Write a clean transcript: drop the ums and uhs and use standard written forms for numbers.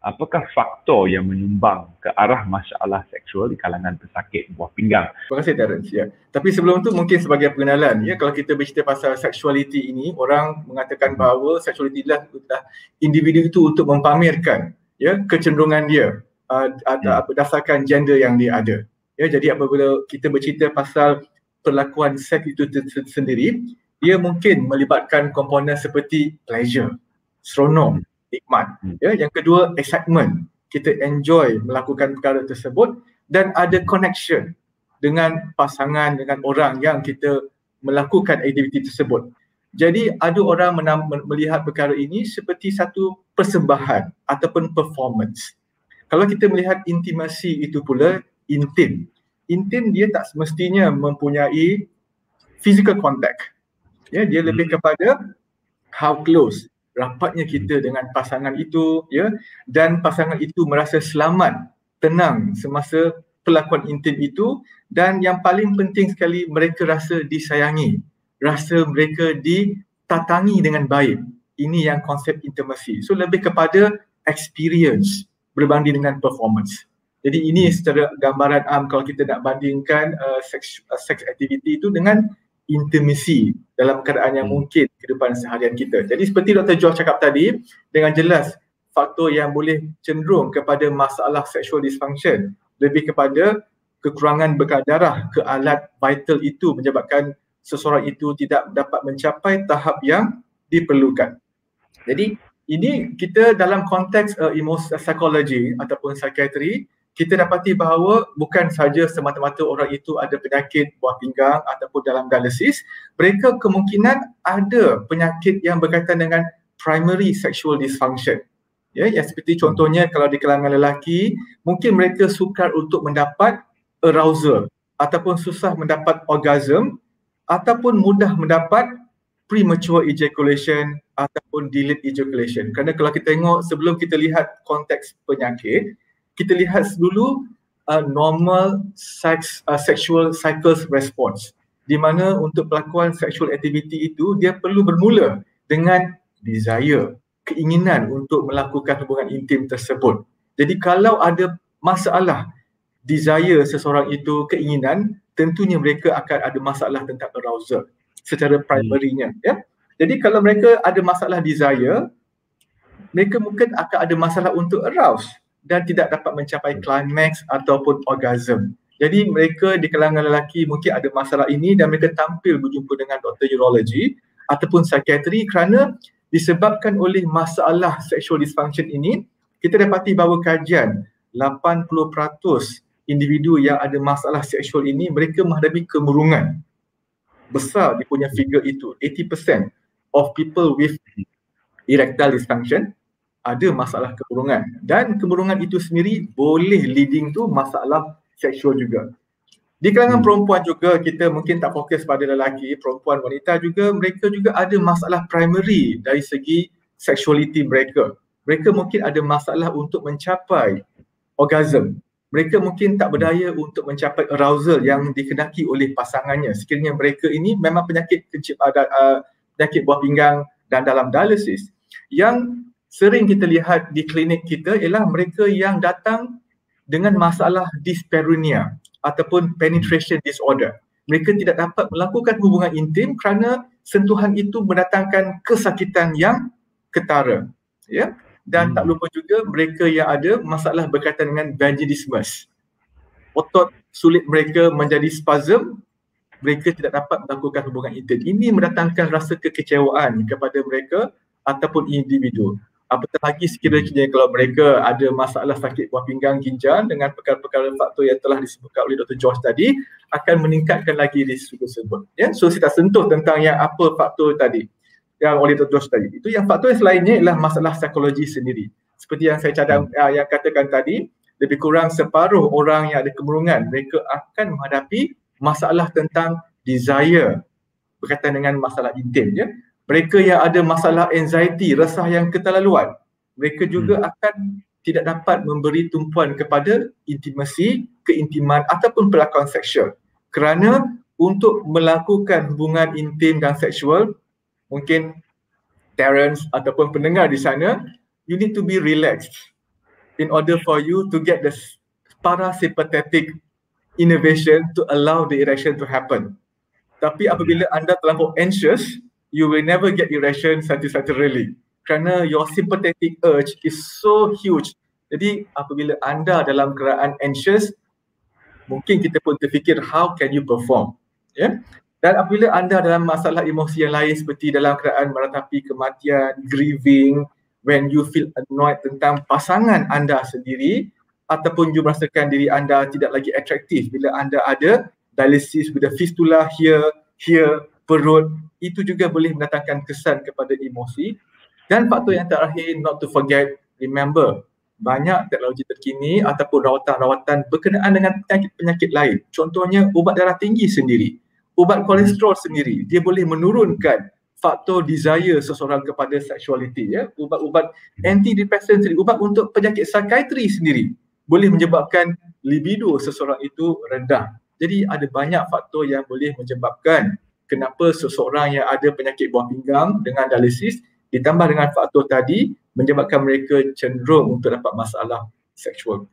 apakah faktor yang menyumbang ke arah masalah seksual di kalangan pesakit buah pinggang? Terima kasih Terence. Ya. Tapi sebelum tu mungkin sebagai pengenalan, ya, kalau kita bercerita pasal sexuality ini, orang mengatakan bahawa sexuality adalah individu itu untuk mempamerkan, ya, kecenderungan dia berdasarkan gender yang dia ada. Ya, jadi apabila kita bercerita pasal perlakuan seks itu sendiri, dia mungkin melibatkan komponen seperti pleasure, seronok, nikmat. Ya, yang kedua, excitement. Kita enjoy melakukan perkara tersebut dan ada connection dengan pasangan, dengan orang yang kita melakukan aktiviti tersebut. Jadi ada orang melihat perkara ini seperti satu persembahan ataupun performance. Kalau kita melihat intimasi itu pula, intim dia tak semestinya mempunyai physical contact. Ya, dia lebih kepada how close, rapatnya kita dengan pasangan itu, ya, dan pasangan itu merasa selamat, tenang semasa perlakuan intim itu, dan yang paling penting sekali, mereka rasa disayangi, rasa mereka ditatangi dengan baik. Ini yang konsep intimacy. So lebih kepada experience berbanding dengan performance. Jadi ini secara gambaran kalau kita nak bandingkan sex activity itu dengan intimacy dalam keadaan yang mungkin kehidupan seharian kita. Jadi seperti Dr. George cakap tadi, dengan jelas faktor yang boleh cenderung kepada masalah sexual dysfunction lebih kepada kekurangan bekal darah ke alat vital itu menyebabkan seseorang itu tidak dapat mencapai tahap yang diperlukan. Jadi ini kita dalam konteks psikologi ataupun psikiatri, kita dapati bahawa bukan saja semata-mata orang itu ada penyakit buah pinggang ataupun dalam dialisis, mereka kemungkinan ada penyakit yang berkaitan dengan primary sexual dysfunction. Ya, yang seperti contohnya kalau di kalangan lelaki, mungkin mereka sukar untuk mendapat arousal ataupun susah mendapat orgasm ataupun mudah mendapat premature ejaculation ataupun delayed ejaculation. Kerana kalau kita tengok sebelum kita lihat konteks penyakit, kita lihat dulu normal sexual cycles response, di mana untuk pelakuan sexual activity itu dia perlu bermula dengan desire, keinginan untuk melakukan hubungan intim tersebut. Jadi kalau ada masalah desire seseorang itu, keinginan, tentunya mereka akan ada masalah tentang arousal secara primarinya, ya. Jadi kalau mereka ada masalah desire, mereka mungkin akan ada masalah untuk arouse dan tidak dapat mencapai climax ataupun orgasm. Jadi mereka di kalangan lelaki mungkin ada masalah ini dan mereka tampil berjumpa dengan doktor urologi ataupun psikiatri kerana disebabkan oleh masalah sexual dysfunction ini. Kita dapati bahawa kajian 80% individu yang ada masalah seksual ini mereka menghadapi kemurungan. Besar dia punya figure itu. 80% of people with erectile dysfunction ada masalah kemurungan, dan kemurungan itu sendiri boleh leading to masalah seksual juga. Di kalangan perempuan juga kita mungkin tak fokus pada lelaki, perempuan wanita juga mereka juga ada masalah primary dari segi sexuality mereka. Mereka mungkin ada masalah untuk mencapai orgasm. Mereka mungkin tak berdaya untuk mencapai arousal yang dikehendaki oleh pasangannya sekiranya mereka ini memang penyakit buah pinggang dan dalam dialisis. Yang sering kita lihat di klinik kita ialah mereka yang datang dengan masalah dyspareunia ataupun penetration disorder. Mereka tidak dapat melakukan hubungan intim kerana sentuhan itu mendatangkan kesakitan yang ketara. Ya? Dan tak lupa juga mereka yang ada masalah berkaitan dengan vaginismus. Otot sulit mereka menjadi spasm, mereka tidak dapat melakukan hubungan intim. Ini mendatangkan rasa kekecewaan kepada mereka ataupun individu. Apatah lagi sekiranya kalau mereka ada masalah sakit buah pinggang, ginjal dengan perkara-perkara faktor yang telah disebutkan oleh Dr. George tadi akan meningkatkan lagi risiko tersebut. Ya, so kita sentuh tentang yang apa faktor tadi yang oleh Dr. George tadi. Itu yang faktor yang selainnya ialah masalah psikologi sendiri. Seperti yang saya cadang yang katakan tadi, lebih kurang separuh orang yang ada kemurungan mereka akan menghadapi masalah tentang desire berkaitan dengan masalah intim, ya. Mereka yang ada masalah anxiety, resah yang keterlaluan, mereka juga akan tidak dapat memberi tumpuan kepada intimasi, keintiman ataupun pelakon seksual. Kerana untuk melakukan hubungan intim dan seksual, mungkin Terence ataupun pendengar di sana, you need to be relaxed. in order for you to get the parasympathetic innervation to allow the erection to happen. Tapi apabila anda terlampau anxious, you will never get erection satisfactorily kerana your sympathetic urge is so huge. Jadi apabila anda dalam keadaan anxious, mungkin kita pun terfikir how can you perform, ya. Dan apabila anda dalam masalah emosi yang lain seperti dalam keadaan meratapi kematian, grieving, when you feel annoyed tentang pasangan anda sendiri, ataupun you merasakan diri anda tidak lagi atraktif bila anda ada dialysis with a fistula here, perut, itu juga boleh mendatangkan kesan kepada emosi. Dan faktor yang terakhir, not to forget, remember, banyak teknologi terkini ataupun rawatan-rawatan berkenaan dengan penyakit-penyakit lain. Contohnya ubat darah tinggi sendiri, ubat kolesterol sendiri, dia boleh menurunkan faktor desire seseorang kepada sexuality, ya. Ubat-ubat antidepresan sendiri, ubat untuk penyakit psikiatri sendiri boleh menyebabkan libido seseorang itu rendah. Jadi ada banyak faktor yang boleh menyebabkan kenapa seseorang yang ada penyakit buah pinggang dengan dialisis ditambah dengan faktor tadi menyebabkan mereka cenderung untuk dapat masalah seksual.